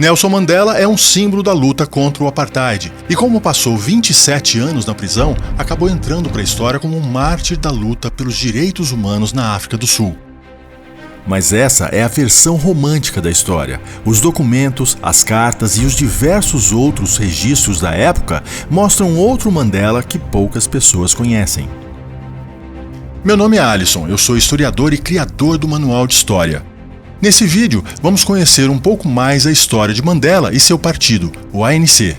Nelson Mandela é um símbolo da luta contra o apartheid e, como passou 27 anos na prisão, acabou entrando para a história como um mártir da luta pelos direitos humanos na África do Sul. Mas essa é a versão romântica da história. Os documentos, as cartas e os diversos outros registros da época mostram outro Mandela que poucas pessoas conhecem. Meu nome é Alisson, eu sou historiador e criador do Manual de História. Nesse vídeo, vamos conhecer um pouco mais a história de Mandela e seu partido, o ANC.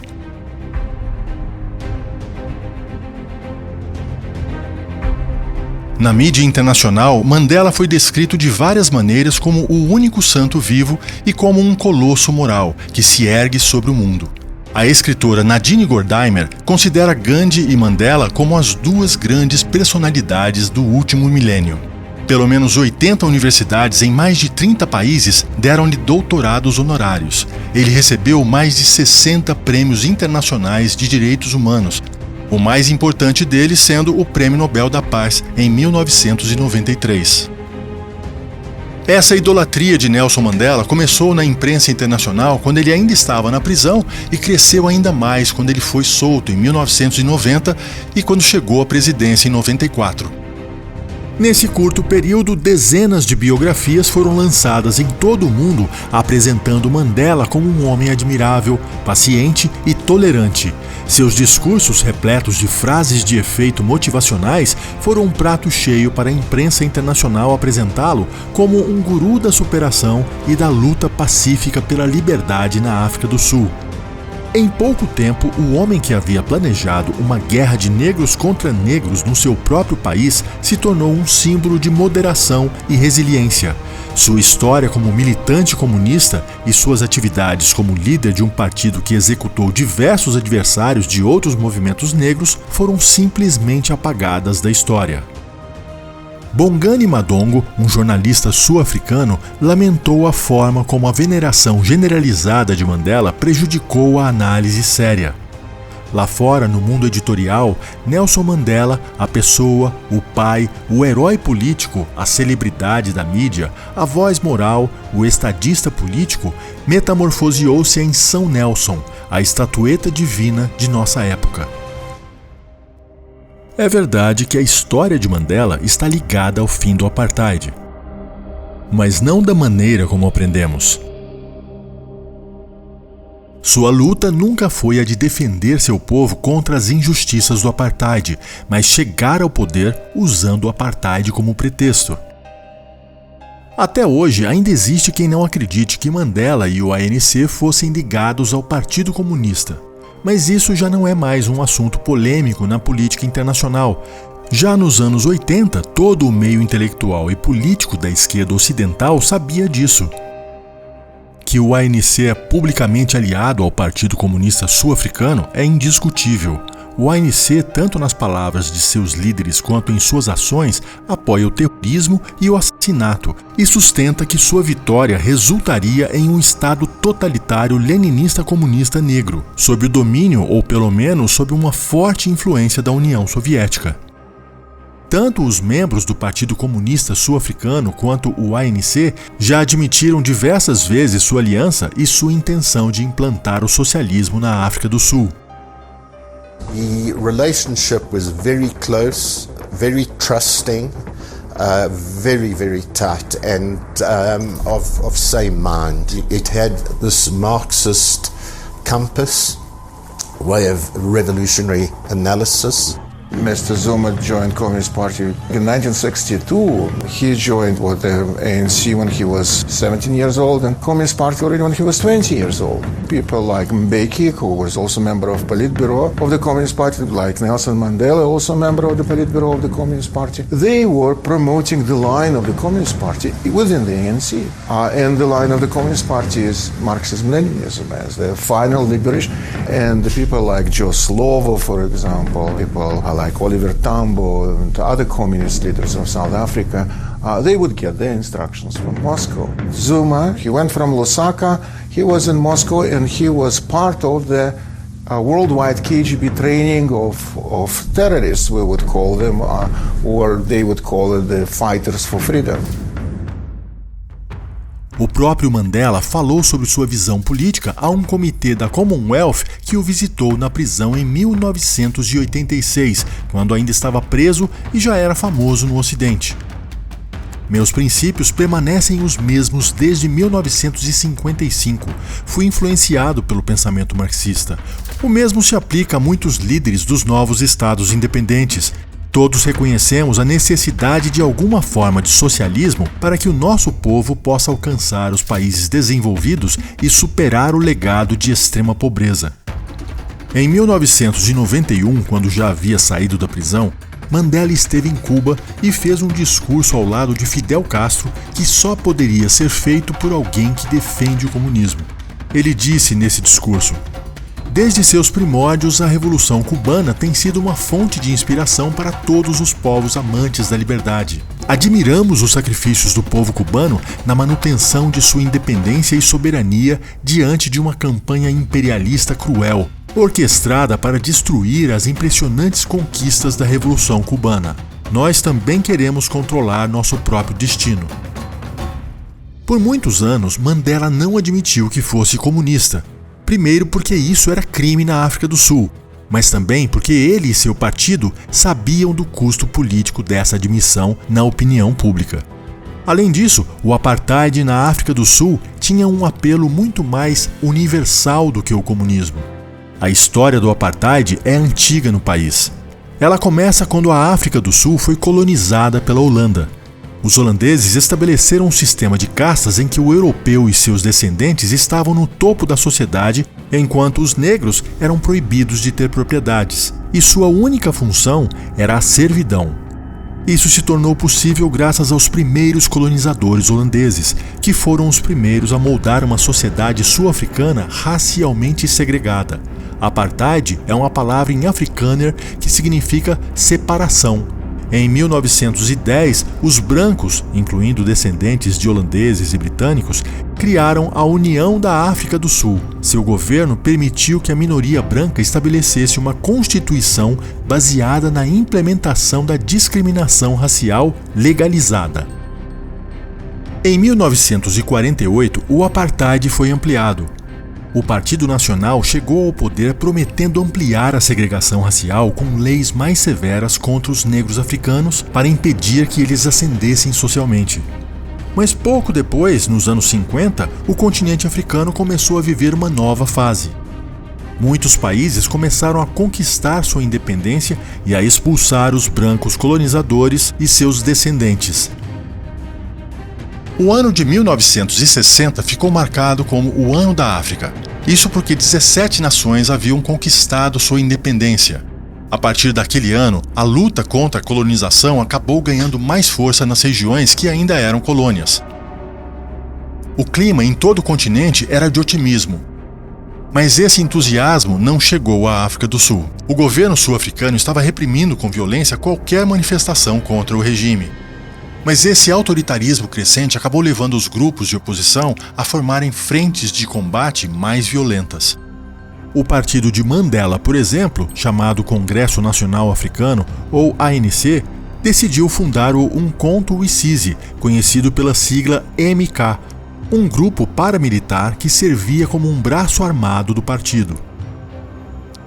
Na mídia internacional, Mandela foi descrito de várias maneiras como o único santo vivo e como um colosso moral que se ergue sobre o mundo. A escritora Nadine Gordimer considera Gandhi e Mandela como as duas grandes personalidades do último milênio. Pelo menos 80 universidades em mais de 30 países deram-lhe doutorados honorários. Ele recebeu mais de 60 prêmios internacionais de direitos humanos, o mais importante deles sendo o Prêmio Nobel da Paz em 1993. Essa idolatria de Nelson Mandela começou na imprensa internacional quando ele ainda estava na prisão e cresceu ainda mais quando ele foi solto em 1990 e quando chegou à presidência em 94. Nesse curto período, dezenas de biografias foram lançadas em todo o mundo apresentando Mandela como um homem admirável, paciente e tolerante. Seus discursos repletos de frases de efeito motivacionais foram um prato cheio para a imprensa internacional apresentá-lo como um guru da superação e da luta pacífica pela liberdade na África do Sul. Em pouco tempo, o homem que havia planejado uma guerra de negros contra negros no seu próprio país se tornou um símbolo de moderação e resiliência. Sua história como militante comunista e suas atividades como líder de um partido que executou diversos adversários de outros movimentos negros foram simplesmente apagadas da história. Bongani Madongo, um jornalista sul-africano, lamentou a forma como a veneração generalizada de Mandela prejudicou a análise séria. Lá fora, no mundo editorial, Nelson Mandela, a pessoa, o pai, o herói político, a celebridade da mídia, a voz moral, o estadista político, metamorfoseou-se em São Nelson, a estatueta divina de nossa época. É verdade que a história de Mandela está ligada ao fim do apartheid, mas não da maneira como aprendemos. Sua luta nunca foi a de defender seu povo contra as injustiças do apartheid, mas chegar ao poder usando o apartheid como pretexto. Até hoje, ainda existe quem não acredite que Mandela e o ANC fossem ligados ao Partido Comunista. Mas isso já não é mais um assunto polêmico na política internacional. Já nos anos 80, todo o meio intelectual e político da esquerda ocidental sabia disso. Que o ANC é publicamente aliado ao Partido Comunista Sul-Africano é indiscutível. O ANC, tanto nas palavras de seus líderes quanto em suas ações, apoia o terrorismo e o assassinato e sustenta que sua vitória resultaria em um Estado totalitário leninista comunista negro, sob o domínio ou pelo menos sob uma forte influência da União Soviética. Tanto os membros do Partido Comunista Sul-Africano quanto o ANC já admitiram diversas vezes sua aliança e sua intenção de implantar o socialismo na África do Sul. The relationship was very close, very trusting, very, very tight, and of same mind. It had this Marxist compass, way of revolutionary analysis. Mr. Zuma joined Communist Party in 1962. He joined with the ANC when he was 17 years old and Communist Party already when he was 20 years old. People like Mbeki, who was also a member of Politburo of the Communist Party, like Nelson Mandela, also a member of the Politburo of the Communist Party, they were promoting the line of the Communist Party within the ANC. And the line of the Communist Party is Marxism-Leninism as the final liberation. And the people like Joe Slovo, for example, people like Oliver Tambo and other communist leaders of South Africa, they would get their instructions from Moscow. Zuma, he went from Lusaka, he was in Moscow and he was part of the worldwide KGB training of terrorists, we would call them, or they would call it the fighters for freedom. O próprio Mandela falou sobre sua visão política a um comitê da Commonwealth que o visitou na prisão em 1986, quando ainda estava preso e já era famoso no Ocidente. Meus princípios permanecem os mesmos desde 1955. Fui influenciado pelo pensamento marxista. O mesmo se aplica a muitos líderes dos novos estados independentes. Todos reconhecemos a necessidade de alguma forma de socialismo para que o nosso povo possa alcançar os países desenvolvidos e superar o legado de extrema pobreza. Em 1991, quando já havia saído da prisão, Mandela esteve em Cuba e fez um discurso ao lado de Fidel Castro que só poderia ser feito por alguém que defende o comunismo. Ele disse nesse discurso: "Desde seus primórdios, a Revolução Cubana tem sido uma fonte de inspiração para todos os povos amantes da liberdade. Admiramos os sacrifícios do povo cubano na manutenção de sua independência e soberania diante de uma campanha imperialista cruel, orquestrada para destruir as impressionantes conquistas da Revolução Cubana. Nós também queremos controlar nosso próprio destino." Por muitos anos, Mandela não admitiu que fosse comunista. Primeiro porque isso era crime na África do Sul, mas também porque ele e seu partido sabiam do custo político dessa admissão na opinião pública. Além disso, o apartheid na África do Sul tinha um apelo muito mais universal do que o comunismo. A história do apartheid é antiga no país. Ela começa quando a África do Sul foi colonizada pela Holanda. Os holandeses estabeleceram um sistema de castas em que o europeu e seus descendentes estavam no topo da sociedade, enquanto os negros eram proibidos de ter propriedades, e sua única função era a servidão. Isso se tornou possível graças aos primeiros colonizadores holandeses, que foram os primeiros a moldar uma sociedade sul-africana racialmente segregada. Apartheid é uma palavra em Afrikaner que significa separação. Em 1910, os brancos, incluindo descendentes de holandeses e britânicos, criaram a União da África do Sul. Seu governo permitiu que a minoria branca estabelecesse uma constituição baseada na implementação da discriminação racial legalizada. Em 1948, o apartheid foi ampliado. O Partido Nacional chegou ao poder prometendo ampliar a segregação racial com leis mais severas contra os negros africanos para impedir que eles ascendessem socialmente. Mas pouco depois, nos anos 50, o continente africano começou a viver uma nova fase. Muitos países começaram a conquistar sua independência e a expulsar os brancos colonizadores e seus descendentes. O ano de 1960 ficou marcado como o Ano da África. Isso porque 17 nações haviam conquistado sua independência. A partir daquele ano, a luta contra a colonização acabou ganhando mais força nas regiões que ainda eram colônias. O clima em todo o continente era de otimismo. Mas esse entusiasmo não chegou à África do Sul. O governo sul-africano estava reprimindo com violência qualquer manifestação contra o regime. Mas esse autoritarismo crescente acabou levando os grupos de oposição a formarem frentes de combate mais violentas. O partido de Mandela, por exemplo, chamado Congresso Nacional Africano, ou ANC, decidiu fundar o Umkhonto we Sizwe, conhecido pela sigla MK, um grupo paramilitar que servia como um braço armado do partido.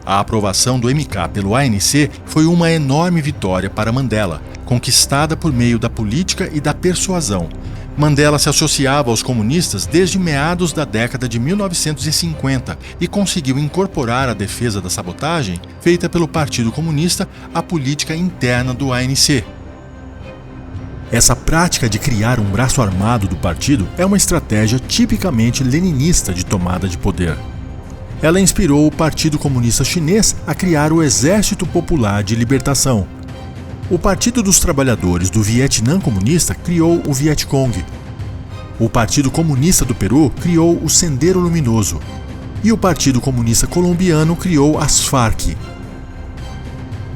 A aprovação do MK pelo ANC foi uma enorme vitória para Mandela, conquistada por meio da política e da persuasão. Mandela se associava aos comunistas desde meados da década de 1950 e conseguiu incorporar a defesa da sabotagem feita pelo Partido Comunista à política interna do ANC. Essa prática de criar um braço armado do partido é uma estratégia tipicamente leninista de tomada de poder. Ela inspirou o Partido Comunista Chinês a criar o Exército Popular de Libertação. O Partido dos Trabalhadores do Vietnã Comunista criou o Vietcong. O Partido Comunista do Peru criou o Sendero Luminoso. E o Partido Comunista Colombiano criou as Farc.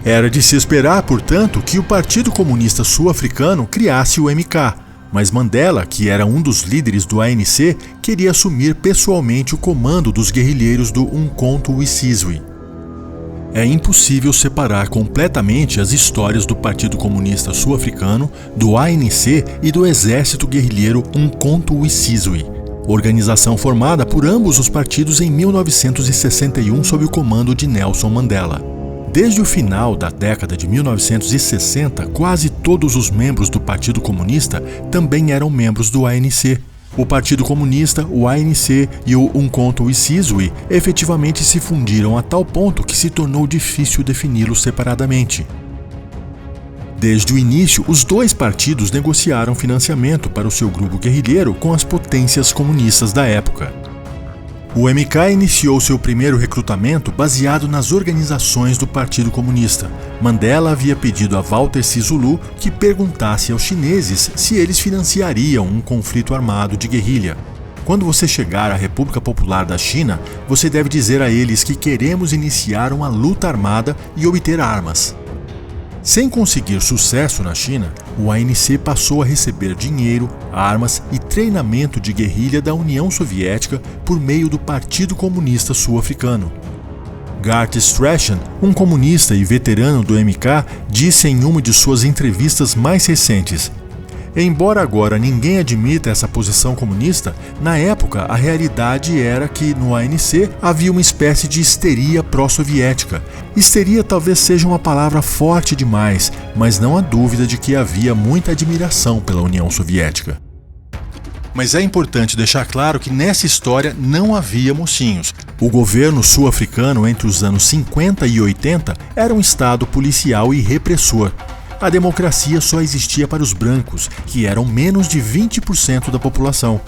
Era de se esperar, portanto, que o Partido Comunista Sul-Africano criasse o MK, mas Mandela, que era um dos líderes do ANC, queria assumir pessoalmente o comando dos guerrilheiros do Umkhonto we Sizwe. É impossível separar completamente as histórias do Partido Comunista Sul-Africano, do ANC e do Exército Guerrilheiro Umkhonto we Sizwe, organização formada por ambos os partidos em 1961 sob o comando de Nelson Mandela. Desde o final da década de 1960, quase todos os membros do Partido Comunista também eram membros do ANC. O Partido Comunista, o ANC e o Umkhonto we Sizwe efetivamente se fundiram a tal ponto que se tornou difícil defini-los separadamente. Desde o início, os dois partidos negociaram financiamento para o seu grupo guerrilheiro com as potências comunistas da época. O MK iniciou seu primeiro recrutamento baseado nas organizações do Partido Comunista. Mandela havia pedido a Walter Sisulu que perguntasse aos chineses se eles financiariam um conflito armado de guerrilha. Quando você chegar à República Popular da China, você deve dizer a eles que queremos iniciar uma luta armada e obter armas. Sem conseguir sucesso na China, o ANC passou a receber dinheiro, armas e treinamento de guerrilha da União Soviética por meio do Partido Comunista Sul-Africano. Gart Strachan, um comunista e veterano do MK, disse em uma de suas entrevistas mais recentes: embora agora ninguém admita essa posição comunista, na época a realidade era que no ANC havia uma espécie de histeria pró-soviética. Histeria talvez seja uma palavra forte demais, mas não há dúvida de que havia muita admiração pela União Soviética. Mas é importante deixar claro que nessa história não havia mocinhos. O governo sul-africano entre os anos 50 e 80 era um estado policial e repressor. A democracia só existia para os brancos, que eram menos de 20% da população.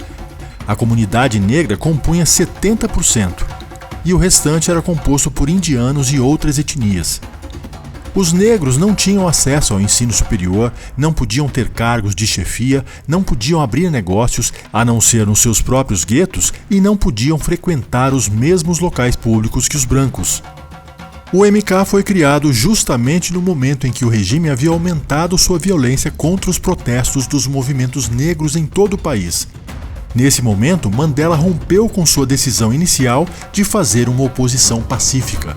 A comunidade negra compunha 70%, e o restante era composto por indianos e outras etnias. Os negros não tinham acesso ao ensino superior, não podiam ter cargos de chefia, não podiam abrir negócios, a não ser nos seus próprios guetos, e não podiam frequentar os mesmos locais públicos que os brancos. O MK foi criado justamente no momento em que o regime havia aumentado sua violência contra os protestos dos movimentos negros em todo o país. Nesse momento, Mandela rompeu com sua decisão inicial de fazer uma oposição pacífica.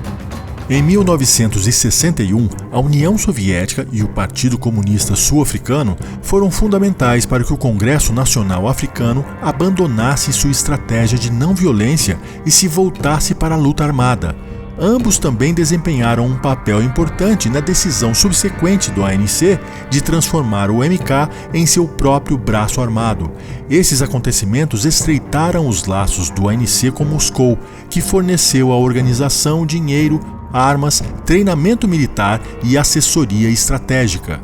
Em 1961, a União Soviética e o Partido Comunista Sul-Africano foram fundamentais para que o Congresso Nacional Africano abandonasse sua estratégia de não violência e se voltasse para a luta armada. Ambos também desempenharam um papel importante na decisão subsequente do ANC de transformar o MK em seu próprio braço armado. Esses acontecimentos estreitaram os laços do ANC com Moscou, que forneceu à organização dinheiro, armas, treinamento militar e assessoria estratégica.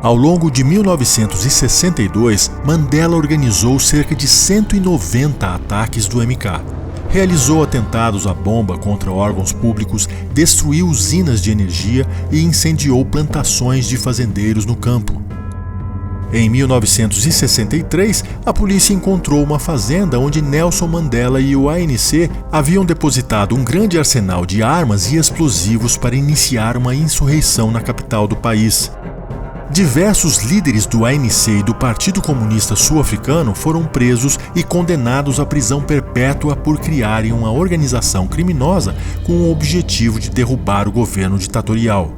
Ao longo de 1962, Mandela organizou cerca de 190 ataques do MK. Realizou atentados à bomba contra órgãos públicos, destruiu usinas de energia e incendiou plantações de fazendeiros no campo. Em 1963, a polícia encontrou uma fazenda onde Nelson Mandela e o ANC haviam depositado um grande arsenal de armas e explosivos para iniciar uma insurreição na capital do país. Diversos líderes do ANC e do Partido Comunista Sul-Africano foram presos e condenados à prisão perpétua por criarem uma organização criminosa com o objetivo de derrubar o governo ditatorial.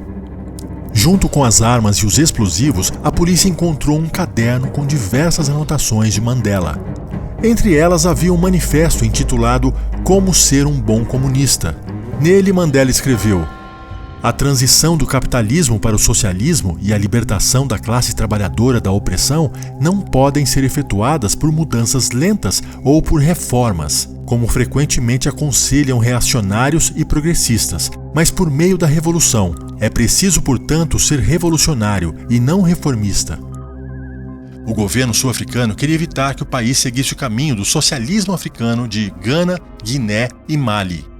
Junto com as armas e os explosivos, a polícia encontrou um caderno com diversas anotações de Mandela. Entre elas havia um manifesto intitulado Como Ser um Bom Comunista. Nele, Mandela escreveu: a transição do capitalismo para o socialismo e a libertação da classe trabalhadora da opressão não podem ser efetuadas por mudanças lentas ou por reformas, como frequentemente aconselham reacionários e progressistas, mas por meio da revolução. É preciso, portanto, ser revolucionário e não reformista. O governo sul-africano queria evitar que o país seguisse o caminho do socialismo africano de Gana, Guiné e Mali.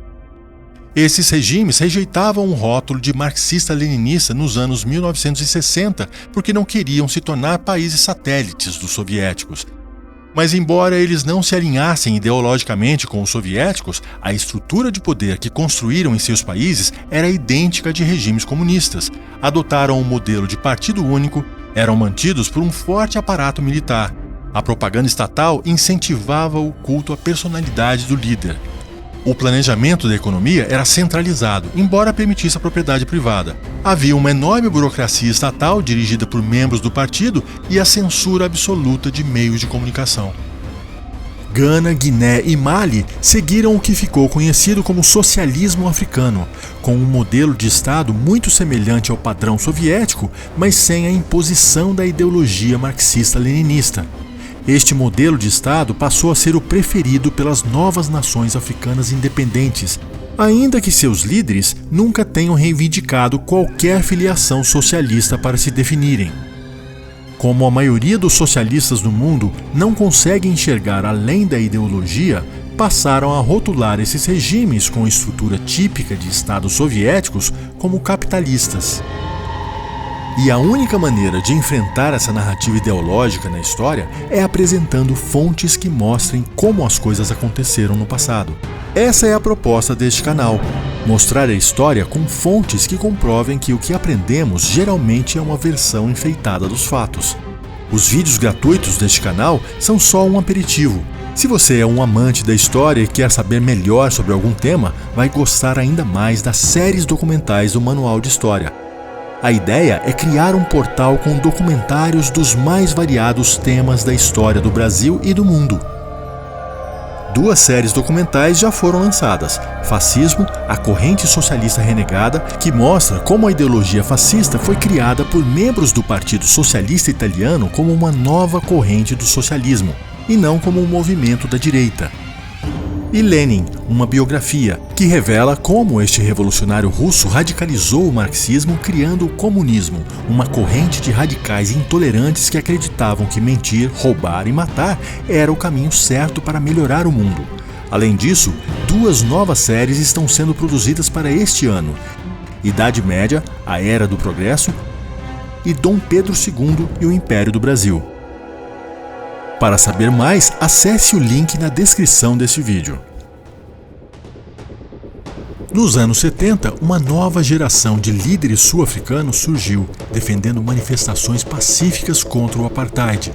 Esses regimes rejeitavam o rótulo de marxista-leninista nos anos 1960 porque não queriam se tornar países satélites dos soviéticos. Mas embora eles não se alinhassem ideologicamente com os soviéticos, a estrutura de poder que construíram em seus países era idêntica de regimes comunistas. Adotaram um modelo de partido único, eram mantidos por um forte aparato militar. A propaganda estatal incentivava o culto à personalidade do líder. O planejamento da economia era centralizado, embora permitisse a propriedade privada. Havia uma enorme burocracia estatal dirigida por membros do partido e a censura absoluta de meios de comunicação. Gana, Guiné e Mali seguiram o que ficou conhecido como socialismo africano, com um modelo de Estado muito semelhante ao padrão soviético, mas sem a imposição da ideologia marxista-leninista. Este modelo de Estado passou a ser o preferido pelas novas nações africanas independentes, ainda que seus líderes nunca tenham reivindicado qualquer filiação socialista para se definirem. Como a maioria dos socialistas no mundo não consegue enxergar além da ideologia, passaram a rotular esses regimes com estrutura típica de estados soviéticos como capitalistas. E a única maneira de enfrentar essa narrativa ideológica na história é apresentando fontes que mostrem como as coisas aconteceram no passado. Essa é a proposta deste canal: mostrar a história com fontes que comprovem que o que aprendemos geralmente é uma versão enfeitada dos fatos. Os vídeos gratuitos deste canal são só um aperitivo. Se você é um amante da história e quer saber melhor sobre algum tema, vai gostar ainda mais das séries documentais do Manual de História. A ideia é criar um portal com documentários dos mais variados temas da história do Brasil e do mundo. 2 séries documentais já foram lançadas: Fascismo, a corrente socialista renegada, que mostra como a ideologia fascista foi criada por membros do Partido Socialista Italiano como uma nova corrente do socialismo, e não como um movimento da direita. E Lenin, uma biografia, que revela como este revolucionário russo radicalizou o marxismo criando o comunismo, uma corrente de radicais intolerantes que acreditavam que mentir, roubar e matar era o caminho certo para melhorar o mundo. Além disso, 2 novas séries estão sendo produzidas para este ano: Idade Média, a Era do Progresso, e Dom Pedro II e o Império do Brasil. Para saber mais, acesse o link na descrição deste vídeo. Nos anos 70, uma nova geração de líderes sul-africanos surgiu, defendendo manifestações pacíficas contra o apartheid.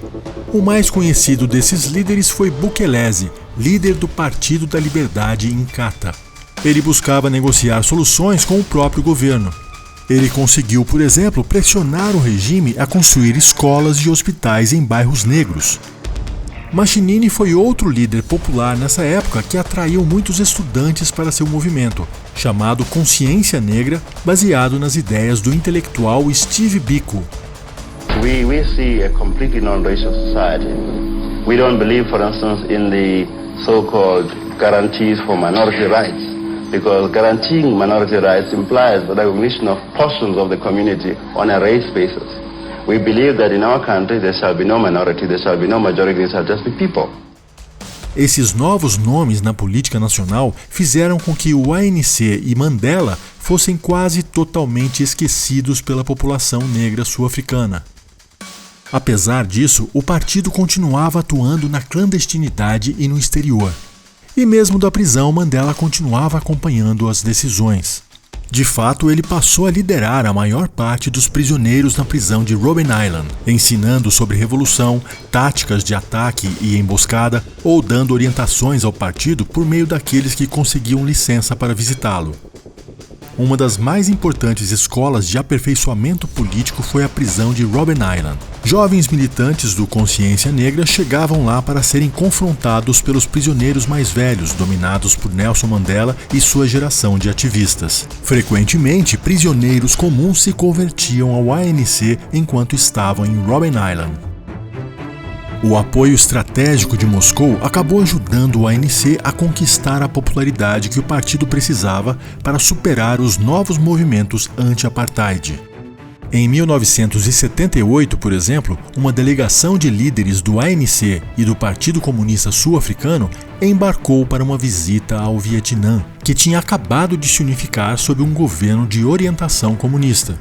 O mais conhecido desses líderes foi Bukelezi, líder do Partido da Liberdade Inkatha. Ele buscava negociar soluções com o próprio governo. Ele conseguiu, por exemplo, pressionar o regime a construir escolas e hospitais em bairros negros. Mashinini foi outro líder popular nessa época que atraiu muitos estudantes para seu movimento, chamado Consciência Negra, baseado nas ideias do intelectual Steve Biko. We see a completely non-racial society. We don't believe, for instance, in the so-called guarantees for minority rights, because guaranteeing minority rights implies the recognition of portions of the community on a race basis. We believe that in our country there shall be no minority, there shall be no majority, there shall just be people. Esses novos nomes na política nacional fizeram com que o ANC e Mandela fossem quase totalmente esquecidos pela população negra sul-africana. Apesar disso, o partido continuava atuando na clandestinidade e no exterior. E mesmo da prisão, Mandela continuava acompanhando as decisões. De fato, ele passou a liderar a maior parte dos prisioneiros na prisão de Robben Island, ensinando sobre revolução, táticas de ataque e emboscada, ou dando orientações ao partido por meio daqueles que conseguiam licença para visitá-lo. Uma das mais importantes escolas de aperfeiçoamento político foi a prisão de Robben Island. Jovens militantes do Consciência Negra chegavam lá para serem confrontados pelos prisioneiros mais velhos, dominados por Nelson Mandela e sua geração de ativistas. Frequentemente, prisioneiros comuns se convertiam ao ANC enquanto estavam em Robben Island. O apoio estratégico de Moscou acabou ajudando o ANC a conquistar a popularidade que o partido precisava para superar os novos movimentos anti-apartheid. Em 1978, por exemplo, uma delegação de líderes do ANC e do Partido Comunista Sul-Africano embarcou para uma visita ao Vietnã, que tinha acabado de se unificar sob um governo de orientação comunista.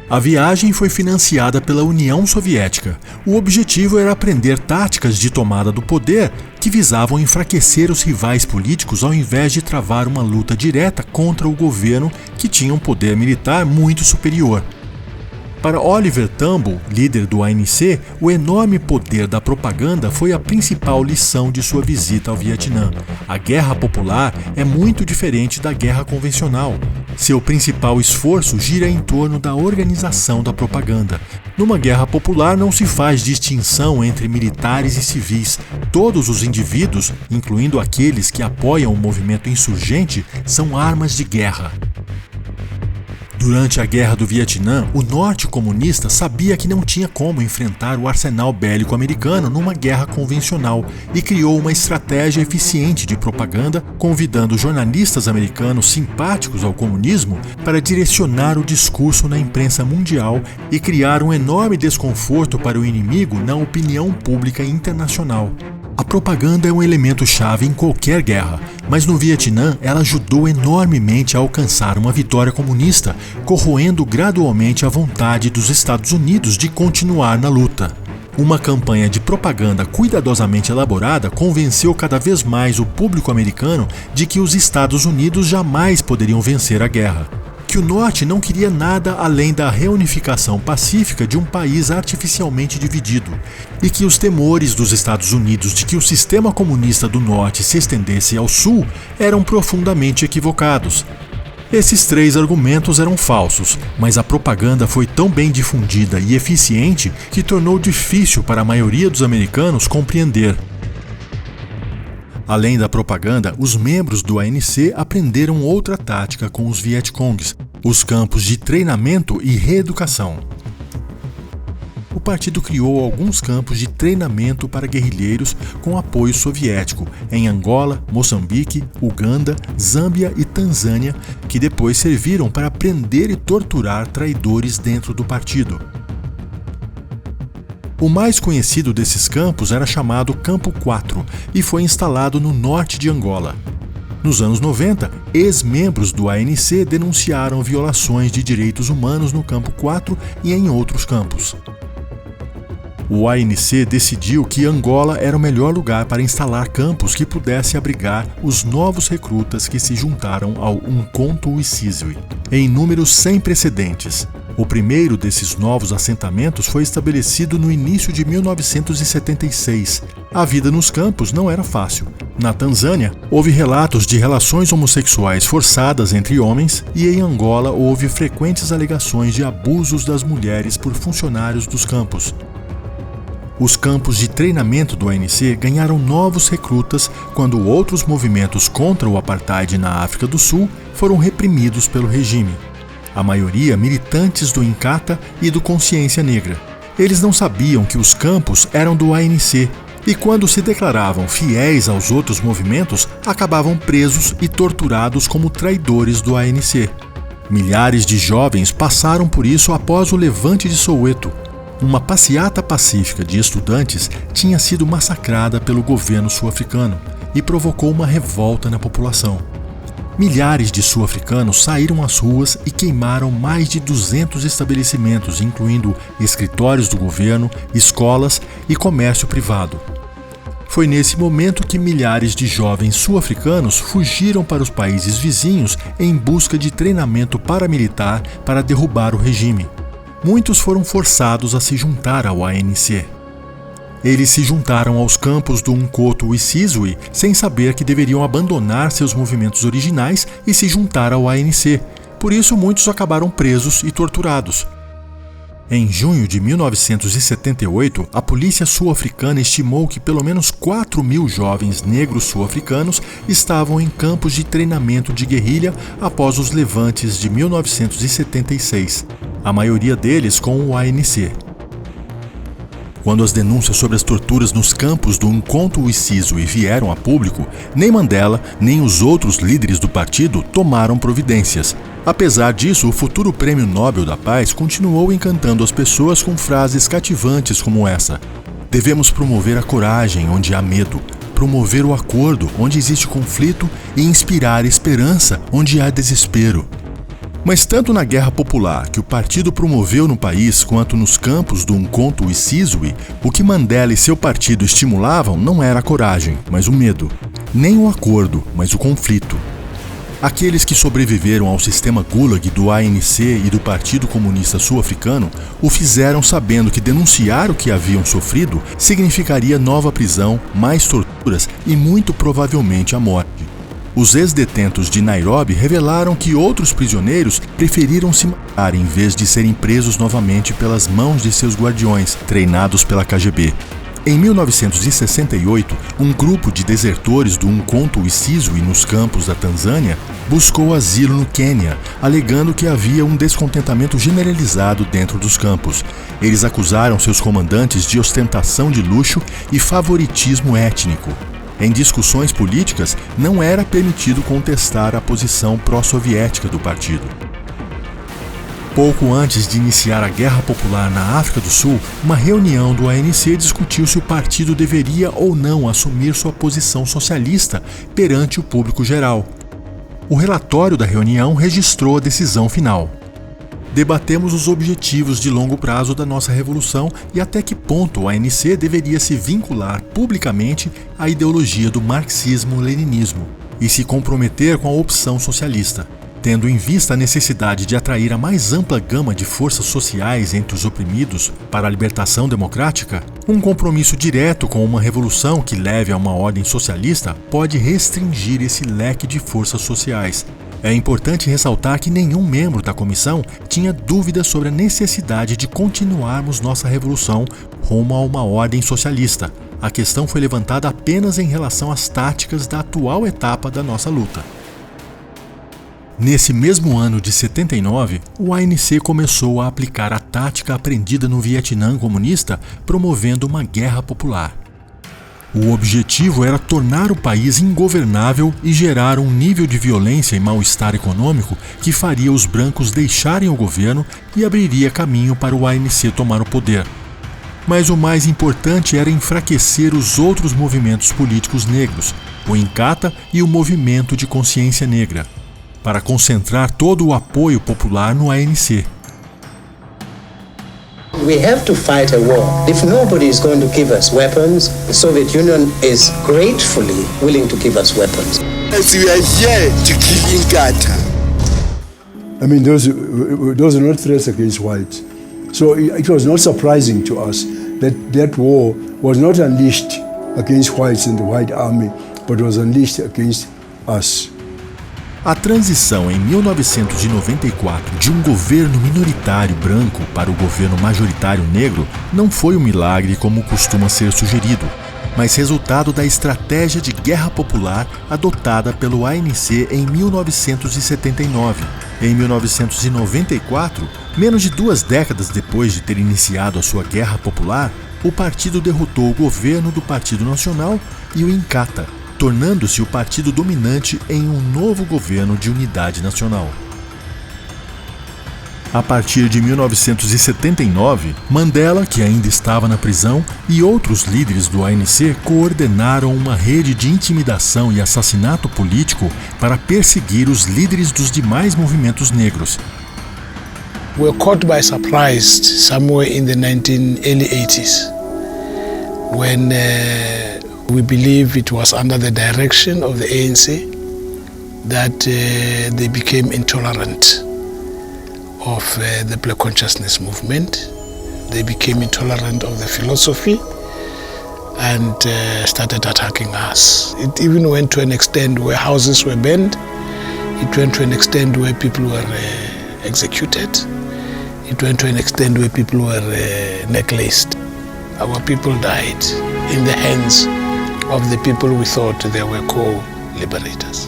A viagem foi financiada pela União Soviética. O objetivo era aprender táticas de tomada do poder que visavam enfraquecer os rivais políticos ao invés de travar uma luta direta contra o governo que tinha um poder militar muito superior. Para Oliver Tambo, líder do ANC, o enorme poder da propaganda foi a principal lição de sua visita ao Vietnã. A guerra popular é muito diferente da guerra convencional. Seu principal esforço gira em torno da organização da propaganda. Numa guerra popular não se faz distinção entre militares e civis. Todos os indivíduos, incluindo aqueles que apoiam o movimento insurgente, são armas de guerra. Durante a Guerra do Vietnã, o Norte comunista sabia que não tinha como enfrentar o arsenal bélico americano numa guerra convencional e criou uma estratégia eficiente de propaganda, convidando jornalistas americanos simpáticos ao comunismo para direcionar o discurso na imprensa mundial e criar um enorme desconforto para o inimigo na opinião pública internacional. A propaganda é um elemento-chave em qualquer guerra, mas no Vietnã ela ajudou enormemente a alcançar uma vitória comunista, corroendo gradualmente a vontade dos Estados Unidos de continuar na luta. Uma campanha de propaganda cuidadosamente elaborada convenceu cada vez mais o público americano de que os Estados Unidos jamais poderiam vencer a guerra. Que o Norte não queria nada além da reunificação pacífica de um país artificialmente dividido, e que os temores dos Estados Unidos de que o sistema comunista do Norte se estendesse ao Sul eram profundamente equivocados. Esses três argumentos eram falsos, mas a propaganda foi tão bem difundida e eficiente que tornou difícil para a maioria dos americanos compreender. Além da propaganda, os membros do ANC aprenderam outra tática com os Vietcongs, os campos de treinamento e reeducação. O partido criou alguns campos de treinamento para guerrilheiros com apoio soviético em Angola, Moçambique, Uganda, Zâmbia e Tanzânia, que depois serviram para prender e torturar traidores dentro do partido. O mais conhecido desses campos era chamado Campo 4 e foi instalado no norte de Angola. Nos anos 90, ex-membros do ANC denunciaram violações de direitos humanos no Campo 4 e em outros campos. O ANC decidiu que Angola era o melhor lugar para instalar campos que pudesse abrigar os novos recrutas que se juntaram ao Umkhonto we Sizwe, em números sem precedentes. O primeiro desses novos assentamentos foi estabelecido no início de 1976. A vida nos campos não era fácil. Na Tanzânia, houve relatos de relações homossexuais forçadas entre homens e em Angola houve frequentes alegações de abusos das mulheres por funcionários dos campos. Os campos de treinamento do ANC ganharam novos recrutas quando outros movimentos contra o apartheid na África do Sul foram reprimidos pelo regime. A maioria militantes do Inkatha e do Consciência Negra. Eles não sabiam que os campos eram do ANC e quando se declaravam fiéis aos outros movimentos, acabavam presos e torturados como traidores do ANC. Milhares de jovens passaram por isso após o levante de Soweto. Uma passeata pacífica de estudantes tinha sido massacrada pelo governo sul-africano e provocou uma revolta na população. Milhares de sul-africanos saíram às ruas e queimaram mais de 200 estabelecimentos, incluindo escritórios do governo, escolas e comércio privado. Foi nesse momento que milhares de jovens sul-africanos fugiram para os países vizinhos em busca de treinamento paramilitar para derrubar o regime. Muitos foram forçados a se juntar ao ANC. Eles se juntaram aos campos do Umkhonto we Sizwe sem saber que deveriam abandonar seus movimentos originais e se juntar ao ANC. Por isso, muitos acabaram presos e torturados. Em junho de 1978, a polícia sul-africana estimou que pelo menos 4.000 jovens negros sul-africanos estavam em campos de treinamento de guerrilha após os levantes de 1976, a maioria deles com o ANC. Quando as denúncias sobre as torturas nos campos do Umkhonto we Sizwe vieram a público, nem Mandela nem os outros líderes do partido tomaram providências. Apesar disso, o futuro Prêmio Nobel da Paz continuou encantando as pessoas com frases cativantes como essa: devemos promover a coragem onde há medo, promover o acordo onde existe conflito e inspirar esperança onde há desespero. Mas tanto na guerra popular que o partido promoveu no país quanto nos campos do Umkhonto we Sizwe, o que Mandela e seu partido estimulavam não era a coragem, mas o medo. Nem o acordo, mas o conflito. Aqueles que sobreviveram ao sistema Gulag do ANC e do Partido Comunista Sul-Africano o fizeram sabendo que denunciar o que haviam sofrido significaria nova prisão, mais torturas e muito provavelmente a morte. Os ex-detentos de Nairobi revelaram que outros prisioneiros preferiram se matar em vez de serem presos novamente pelas mãos de seus guardiões, treinados pela KGB. Em 1968, um grupo de desertores do Umkhonto Sizwe nos campos da Tanzânia buscou asilo no Quênia, alegando que havia um descontentamento generalizado dentro dos campos. Eles acusaram seus comandantes de ostentação de luxo e favoritismo étnico. Em discussões políticas, não era permitido contestar a posição pró-soviética do partido. Pouco antes de iniciar a Guerra Popular na África do Sul, uma reunião do ANC discutiu se o partido deveria ou não assumir sua posição socialista perante o público geral. O relatório da reunião registrou a decisão final. Debatemos os objetivos de longo prazo da nossa revolução e até que ponto o ANC deveria se vincular publicamente à ideologia do marxismo-leninismo e se comprometer com a opção socialista. Tendo em vista a necessidade de atrair a mais ampla gama de forças sociais entre os oprimidos para a libertação democrática, um compromisso direto com uma revolução que leve a uma ordem socialista pode restringir esse leque de forças sociais. É importante ressaltar que nenhum membro da comissão tinha dúvidas sobre a necessidade de continuarmos nossa revolução rumo a uma ordem socialista. A questão foi levantada apenas em relação às táticas da atual etapa da nossa luta. Nesse mesmo ano de 79, o ANC começou a aplicar a tática aprendida no Vietnã comunista, promovendo uma guerra popular. O objetivo era tornar o país ingovernável e gerar um nível de violência e mal-estar econômico que faria os brancos deixarem o governo e abriria caminho para o ANC tomar o poder. Mas o mais importante era enfraquecer os outros movimentos políticos negros, o Inkatha e o Movimento de Consciência Negra, para concentrar todo o apoio popular no ANC. We have to fight a war. If nobody is going to give us weapons, the Soviet Union is gratefully willing to give us weapons. As we are here to kill Inkatha. I mean, those are not threats against whites. So it was not surprising to us that that war was not unleashed against whites in the White Army, but was unleashed against us. A transição em 1994 de um governo minoritário branco para o governo majoritário negro não foi um milagre como costuma ser sugerido, mas resultado da estratégia de guerra popular adotada pelo ANC em 1979. Em 1994, menos de 2 décadas depois de ter iniciado a sua guerra popular, o partido derrotou o governo do Partido Nacional e o Inkatha, tornando-se o partido dominante em um novo governo de unidade nacional. A partir de 1979, Mandela, que ainda estava na prisão, e outros líderes do ANC coordenaram uma rede de intimidação e assassinato político para perseguir os líderes dos demais movimentos negros. We were caught by surprise somewhere in the early 80s when we believe it was under the direction of the ANC that they became intolerant of the Black Consciousness movement. They became intolerant of the philosophy and started attacking us. It even went to an extent where houses were burned. It went to an extent where people were executed. It went to an extent where people were necklaced. Our people died in the hands of the people we thought they were co-liberators.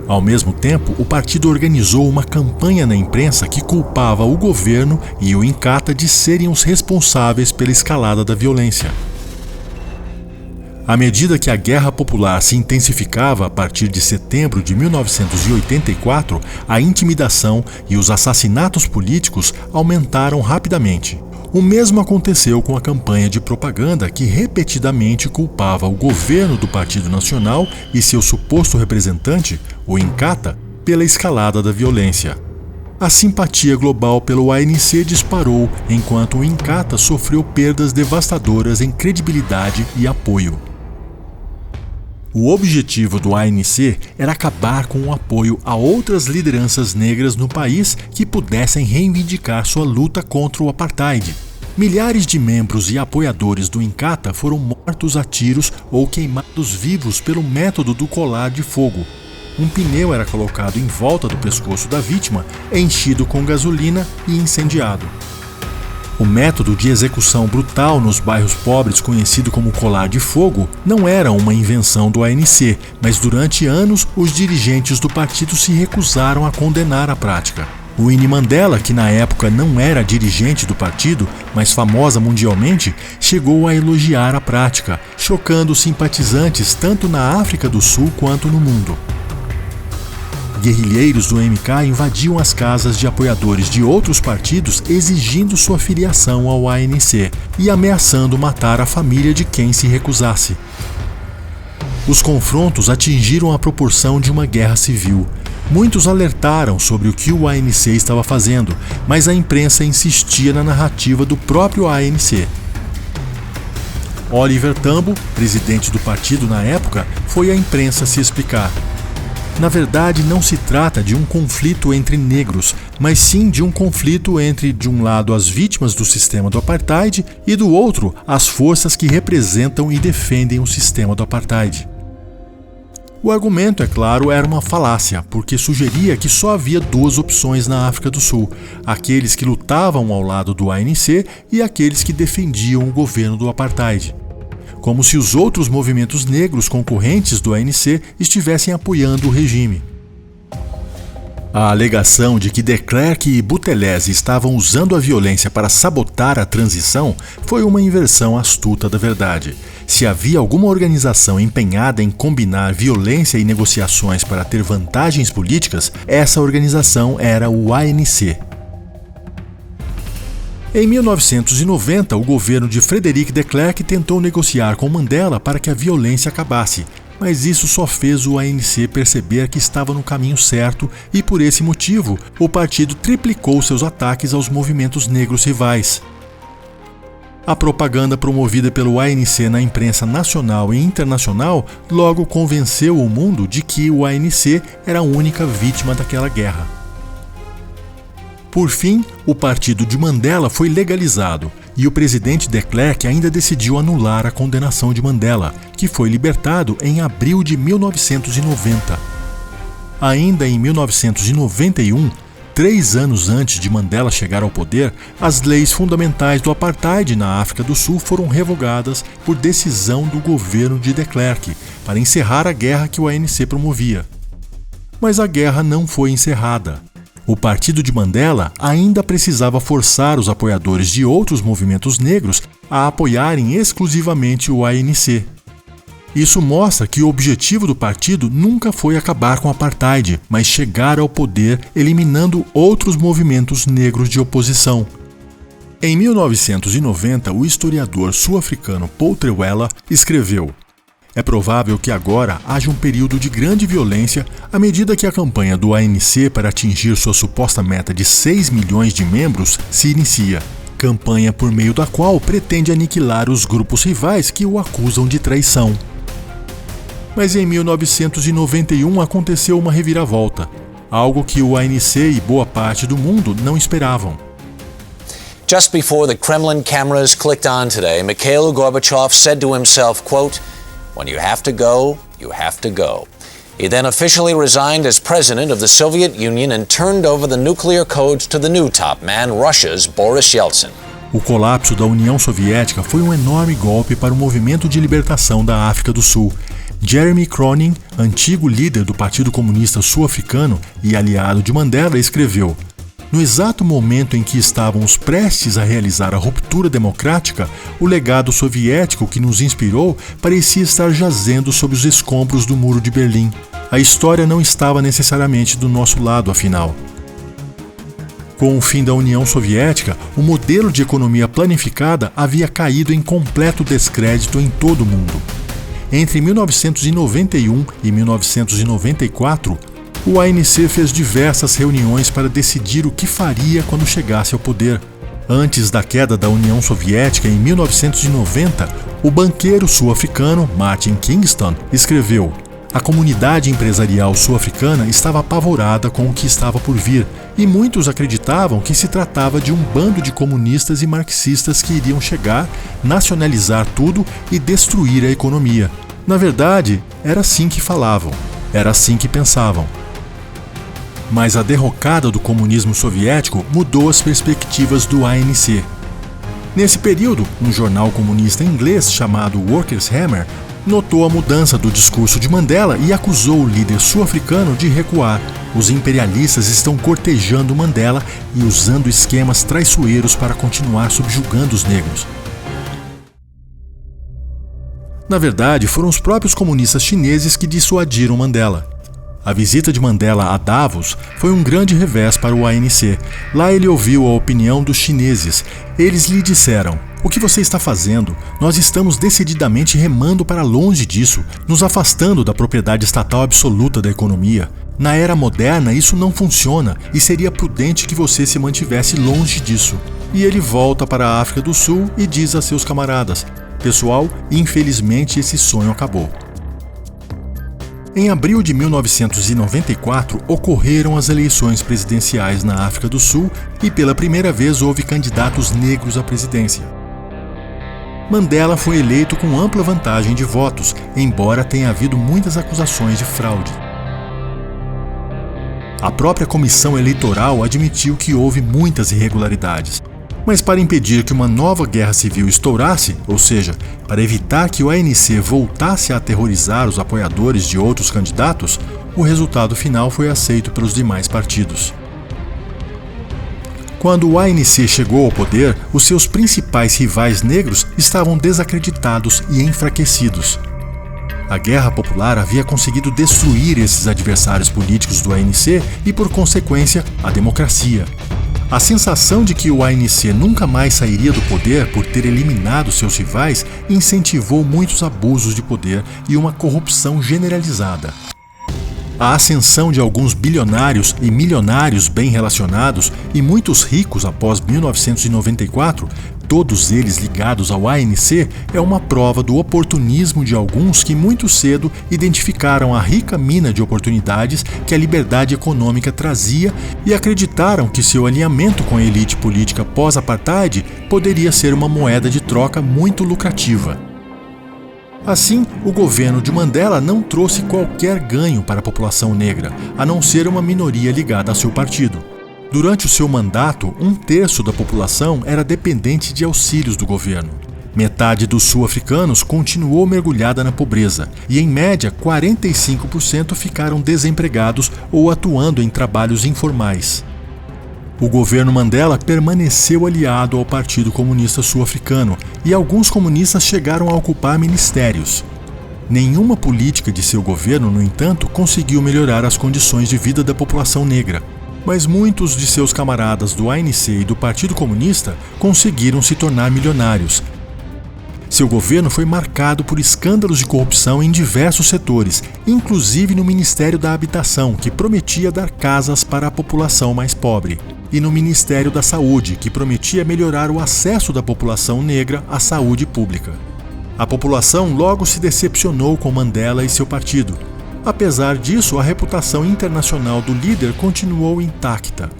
Ao mesmo tempo, o partido organizou uma campanha na imprensa que culpava o governo e o Inkatha de serem os responsáveis pela escalada da violência. À medida que a guerra popular se intensificava a partir de setembro de 1984, a intimidação e os assassinatos políticos aumentaram rapidamente. O mesmo aconteceu com a campanha de propaganda que repetidamente culpava o governo do Partido Nacional e seu suposto representante, o Inkatha, pela escalada da violência. A simpatia global pelo ANC disparou enquanto o Inkatha sofreu perdas devastadoras em credibilidade e apoio. O objetivo do ANC era acabar com o apoio a outras lideranças negras no país que pudessem reivindicar sua luta contra o apartheid. Milhares de membros e apoiadores do Inkatha foram mortos a tiros ou queimados vivos pelo método do colar de fogo. Um pneu era colocado em volta do pescoço da vítima, enchido com gasolina e incendiado. O método de execução brutal nos bairros pobres, conhecido como colar de fogo, não era uma invenção do ANC, mas durante anos os dirigentes do partido se recusaram a condenar a prática. Winnie Mandela, que na época não era dirigente do partido, mas famosa mundialmente, chegou a elogiar a prática, chocando simpatizantes tanto na África do Sul quanto no mundo. Guerrilheiros do MK invadiam as casas de apoiadores de outros partidos exigindo sua filiação ao ANC e ameaçando matar a família de quem se recusasse. Os confrontos atingiram a proporção de uma guerra civil. Muitos alertaram sobre o que o ANC estava fazendo, mas a imprensa insistia na narrativa do próprio ANC. Oliver Tambo, presidente do partido na época, foi à imprensa se explicar. Na verdade, não se trata de um conflito entre negros, mas sim de um conflito entre, de um lado, as vítimas do sistema do apartheid e, do outro, as forças que representam e defendem o sistema do apartheid. O argumento, é claro, era uma falácia, porque sugeria que só havia duas opções na África do Sul: aqueles que lutavam ao lado do ANC e aqueles que defendiam o governo do apartheid. Como se os outros movimentos negros concorrentes do ANC estivessem apoiando o regime. A alegação de que de Klerk e Buthelezi estavam usando a violência para sabotar a transição foi uma inversão astuta da verdade. Se havia alguma organização empenhada em combinar violência e negociações para ter vantagens políticas, essa organização era o ANC. Em 1990, o governo de Frederic de Klerk tentou negociar com Mandela para que a violência acabasse, mas isso só fez o ANC perceber que estava no caminho certo e, por esse motivo, o partido triplicou seus ataques aos movimentos negros rivais. A propaganda promovida pelo ANC na imprensa nacional e internacional logo convenceu o mundo de que o ANC era a única vítima daquela guerra. Por fim, o partido de Mandela foi legalizado e o presidente de Klerk ainda decidiu anular a condenação de Mandela, que foi libertado em abril de 1990. Ainda em 1991, 3 anos antes de Mandela chegar ao poder, as leis fundamentais do apartheid na África do Sul foram revogadas por decisão do governo de de Klerk para encerrar a guerra que o ANC promovia. Mas a guerra não foi encerrada. O partido de Mandela ainda precisava forçar os apoiadores de outros movimentos negros a apoiarem exclusivamente o ANC. Isso mostra que o objetivo do partido nunca foi acabar com o apartheid, mas chegar ao poder eliminando outros movimentos negros de oposição. Em 1990, o historiador sul-africano Paul Trewhella escreveu: "É provável que agora haja um período de grande violência à medida que a campanha do ANC para atingir sua suposta meta de 6 milhões de membros se inicia, campanha por meio da qual pretende aniquilar os grupos rivais que o acusam de traição." Mas em 1991 aconteceu uma reviravolta, algo que o ANC e boa parte do mundo não esperavam. Just before the Kremlin cameras clicked on today, Mikhail Gorbachev said to himself, quote, "When you have to go, you have to go." He then officially resigned as president of the Soviet Union and turned over the nuclear codes to the new top man, Russia's Boris Yeltsin. O colapso da União Soviética foi um enorme golpe para o movimento de libertação da África do Sul. Jeremy Cronin, antigo líder do Partido Comunista Sul-Africano e aliado de Mandela, escreveu: "No exato momento em que estávamos prestes a realizar a ruptura democrática, o legado soviético que nos inspirou parecia estar jazendo sob os escombros do Muro de Berlim. A história não estava necessariamente do nosso lado, afinal." Com o fim da União Soviética, o modelo de economia planificada havia caído em completo descrédito em todo o mundo. Entre 1991 e 1994, o ANC fez diversas reuniões para decidir o que faria quando chegasse ao poder. Antes da queda da União Soviética, em 1990, O banqueiro sul-africano Martin Kingston escreveu: a comunidade empresarial sul-africana estava apavorada com o que estava por vir, e muitos acreditavam que se tratava de um bando de comunistas e marxistas que iriam chegar, nacionalizar tudo e destruir a economia. Na verdade, era assim que falavam, era assim que pensavam. Mas a derrocada do comunismo soviético mudou as perspectivas do ANC. Nesse período, um jornal comunista inglês chamado Workers' Hammer notou a mudança do discurso de Mandela e acusou o líder sul-africano de recuar. Os imperialistas estão cortejando Mandela e usando esquemas traiçoeiros para continuar subjugando os negros. Na verdade, foram os próprios comunistas chineses que dissuadiram Mandela. A visita de Mandela a Davos foi um grande revés para o ANC. Lá ele ouviu a opinião dos chineses. Eles lhe disseram: o que você está fazendo? Nós estamos decididamente remando para longe disso, nos afastando da propriedade estatal absoluta da economia. Na era moderna isso não funciona e seria prudente que você se mantivesse longe disso. E ele volta para a África do Sul e diz a seus camaradas: pessoal, infelizmente esse sonho acabou. Em abril de 1994, ocorreram as eleições presidenciais na África do Sul e pela primeira vez houve candidatos negros à presidência. Mandela foi eleito com ampla vantagem de votos, embora tenha havido muitas acusações de fraude. A própria comissão eleitoral admitiu que houve muitas irregularidades. Mas para impedir que uma nova guerra civil estourasse, ou seja, para evitar que o ANC voltasse a aterrorizar os apoiadores de outros candidatos, o resultado final foi aceito pelos demais partidos. Quando o ANC chegou ao poder, os seus principais rivais negros estavam desacreditados e enfraquecidos. A Guerra Popular havia conseguido destruir esses adversários políticos do ANC e, por consequência, a democracia. A sensação de que o ANC nunca mais sairia do poder por ter eliminado seus rivais incentivou muitos abusos de poder e uma corrupção generalizada. A ascensão de alguns bilionários e milionários bem relacionados e muitos ricos após 1994, todos eles ligados ao ANC, é uma prova do oportunismo de alguns que muito cedo identificaram a rica mina de oportunidades que a liberdade econômica trazia e acreditaram que seu alinhamento com a elite política pós-apartheid poderia ser uma moeda de troca muito lucrativa. Assim, o governo de Mandela não trouxe qualquer ganho para a população negra, a não ser uma minoria ligada a seu partido. Durante o seu mandato, 1/3 da população era dependente de auxílios do governo. Metade dos sul-africanos continuou mergulhada na pobreza e, em média, 45% ficaram desempregados ou atuando em trabalhos informais. O governo Mandela permaneceu aliado ao Partido Comunista Sul-Africano e alguns comunistas chegaram a ocupar ministérios. Nenhuma política de seu governo, no entanto, conseguiu melhorar as condições de vida da população negra. Mas muitos de seus camaradas do ANC e do Partido Comunista conseguiram se tornar milionários. Seu governo foi marcado por escândalos de corrupção em diversos setores, inclusive no Ministério da Habitação, que prometia dar casas para a população mais pobre, e no Ministério da Saúde, que prometia melhorar o acesso da população negra à saúde pública. A população logo se decepcionou com Mandela e seu partido. Apesar disso, a reputação internacional do líder continuou intacta.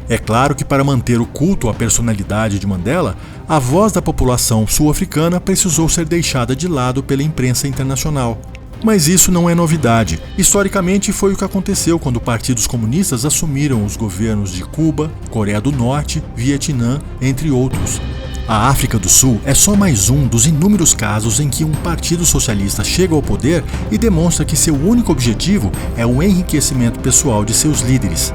É claro que para manter o culto à personalidade de Mandela, a voz da população sul-africana precisou ser deixada de lado pela imprensa internacional. Mas isso não é novidade. Historicamente foi o que aconteceu quando partidos comunistas assumiram os governos de Cuba, Coreia do Norte, Vietnã, entre outros. A África do Sul é só mais um dos inúmeros casos em que um partido socialista chega ao poder e demonstra que seu único objetivo é o enriquecimento pessoal de seus líderes.